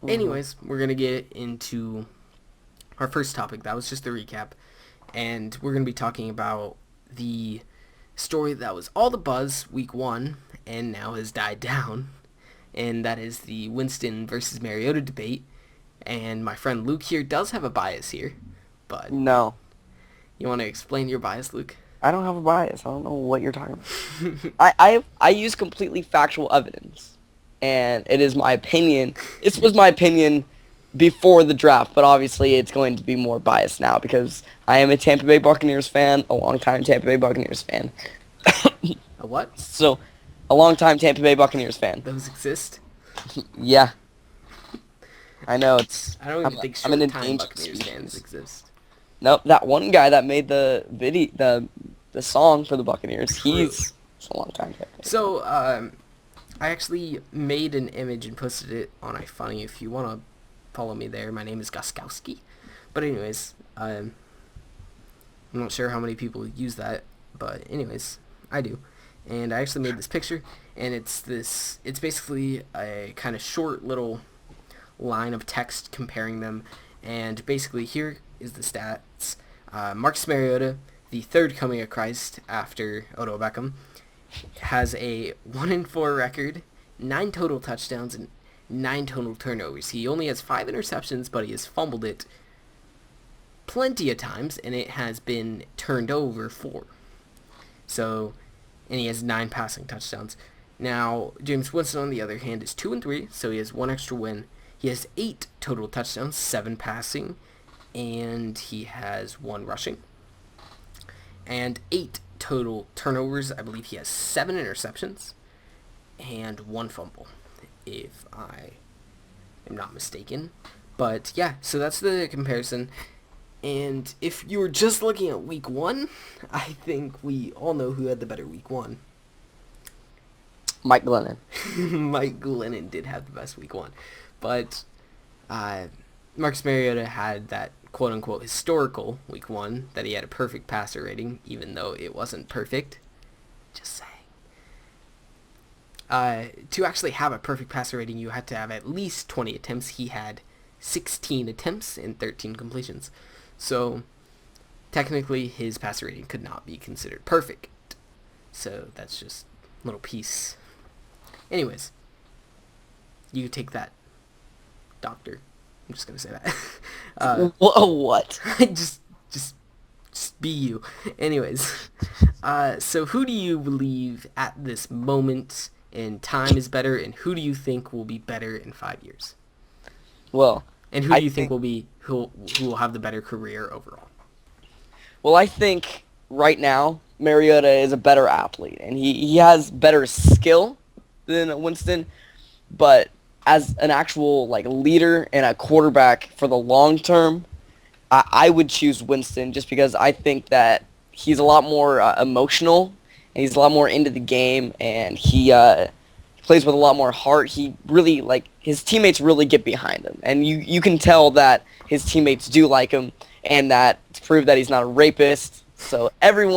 Anyways, we're going to get into our first topic. That was just the recap. And we're going to be talking about the story that was all the buzz week one and now has died down. And that is the Winston versus Mariota debate. And my friend Luke here does have a bias here. But No, you want to explain your bias, Luke? I don't have a bias. I don't know what you're talking about. I use completely factual evidence, and it is my opinion. This was my opinion before the draft, but obviously it's going to be more biased now because I am a Tampa Bay Buccaneers fan, a longtime Tampa Bay Buccaneers fan. A what? So, a longtime Tampa Bay Buccaneers fan. Those exist? Yeah, I know it's. I don't I'm, even think I'm an short-time endangered Buccaneers fans species. exist. Nope, that one guy that made the video, the song for the Buccaneers, True. he's a long time. So, I actually made an image and posted it on iFunny. If you want to follow me there, my name is Guskowski. But anyways, I'm not sure how many people use that, but anyways, I do. And I actually made this picture, and it's basically a kind of short little line of text comparing them. And basically here is the stats. Marcus Mariota, the third coming of Christ after Odell Beckham, has a 1-4 record, 9 total touchdowns, and 9 total turnovers. He only has 5 interceptions, but he has fumbled it plenty of times, and it has been turned over 4. So, and he has 9 passing touchdowns. Now, James Winston, on the other hand, is 2-3, so he has 1 extra win. He has 8 total touchdowns, 7 passing, and he has 1 rushing. And 8 total turnovers. I believe he has 7 interceptions and 1 fumble, if I am not mistaken. But yeah, so that's the comparison. And if you were just looking at week 1, I think we all know who had the better week 1. Mike Glennon. Mike Glennon did have the best week 1. But Marcus Mariota had that quote-unquote historical week 1 that he had a perfect passer rating, even though it wasn't perfect. Just saying. To actually have a perfect passer rating, you had to have at least 20 attempts. He had 16 attempts and 13 completions. So, technically, his passer rating could not be considered perfect. So, that's just a little piece. Anyways, you take that, doctor. I'm just gonna say that. What? just be you. Anyways, so who do you believe at this moment in time is better, and who do you think will be better in 5 years? Well, And who do you think will be who will have the better career overall? I think right now Mariota is a better athlete, and he has better skill than Winston, but as an actual leader and a quarterback for the long term, I would choose Winston just because I think that he's a lot more emotional, and he's a lot more into the game, and he plays with a lot more heart. He really his teammates really get behind him, and you can tell that his teammates do like him, and that to prove that he's not a rapist. So every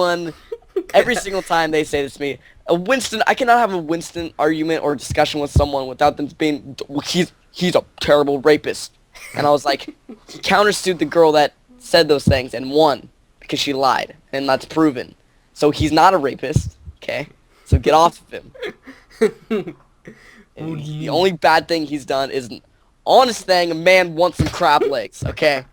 single time they say this to me, Winston, I cannot have a Winston argument or discussion with someone without them being he's a terrible rapist. And I was like, he countersued the girl that said those things and won because she lied, and that's proven. So he's not a rapist, okay? So get off of him. And the only bad thing he's done is an honest thing. A man wants some crab legs, okay?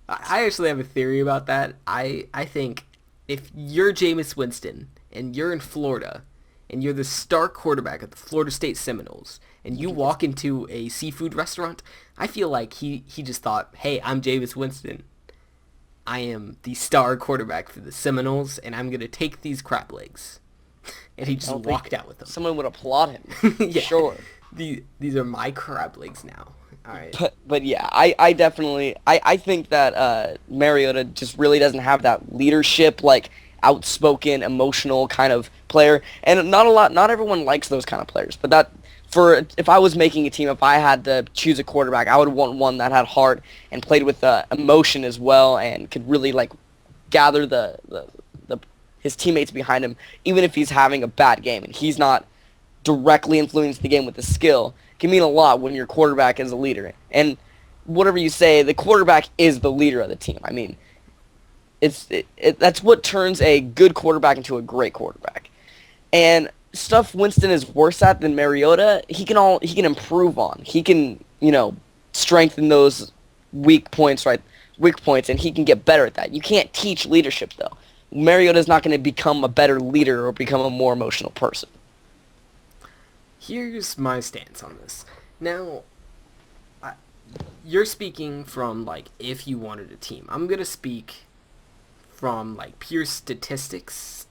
I actually have a theory about that. I think if you're Jameis Winston and you're in Florida and you're the star quarterback at the Florida State Seminoles and you walk into a seafood restaurant, I feel like he just thought, hey, I'm Jameis Winston. I am the star quarterback for the Seminoles, and I'm going to take these crab legs. And he just walked out with them. Someone would applaud him. Yeah. Sure. These are my crab legs now. All right. But yeah, I definitely I think that Mariota just really doesn't have that leadership, outspoken, emotional kind of player, and not everyone likes those kind of players. But if I was making a team, if I had to choose a quarterback, I would want one that had heart and played with emotion as well, and could really gather his teammates behind him, even if he's having a bad game and he's not directly influencing the game with his skill. can mean a lot when your quarterback is a leader. And whatever you say, the quarterback is the leader of the team. I mean, that's what turns a good quarterback into a great quarterback. And stuff Winston is worse at than Mariota, he can improve on. He can, strengthen those weak points, right? Weak points, and he can get better at that. You can't teach leadership, though. Mariota's not going to become a better leader or become a more emotional person. Here's my stance on this. Now, you're speaking from, like, if you wanted a team. I'm going to speak from, like, pure statistics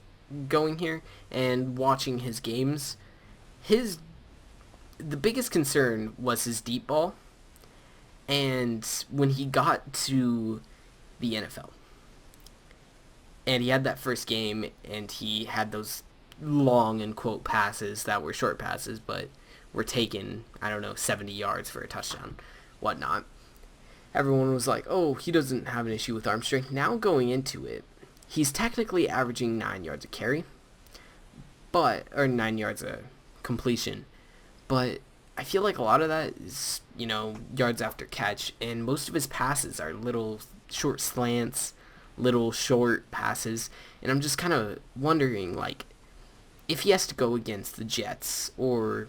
going here and watching his games. The biggest concern was his deep ball, and when he got to the NFL, and he had that first game, and he had those long, in quote, passes that were short passes, but were taken, 70 yards for a touchdown, whatnot. Everyone was like, oh, he doesn't have an issue with arm strength. Now going into it, he's technically averaging 9 yards a carry, or 9 yards a completion, but I feel like a lot of that is, yards after catch, and most of his passes are little short slants, little short passes, and I'm just kind of wondering, like, if he has to go against the Jets or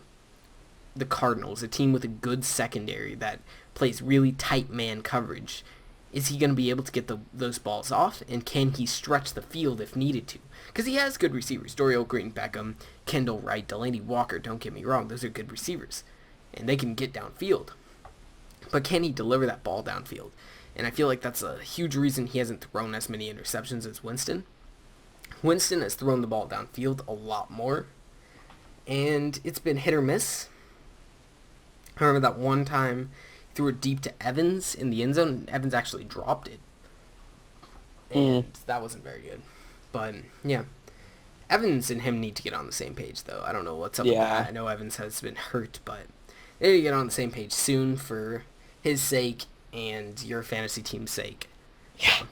the Cardinals, a team with a good secondary that plays really tight man coverage, is he going to be able to get those balls off, and can he stretch the field if needed to? Because he has good receivers. Dorial Green, Beckham, Kendall Wright, Delaney Walker, don't get me wrong, those are good receivers, and they can get downfield. But can he deliver that ball downfield? And I feel like that's a huge reason he hasn't thrown as many interceptions as Winston. Winston has thrown the ball downfield a lot more, and it's been hit or miss. I remember that one time he threw it deep to Evans in the end zone, and Evans actually dropped it. And that wasn't very good. But, yeah. Evans and him need to get on the same page, though. I don't know what's up with that. I know Evans has been hurt, but they need to get on the same page soon for his sake and your fantasy team's sake. Yeah.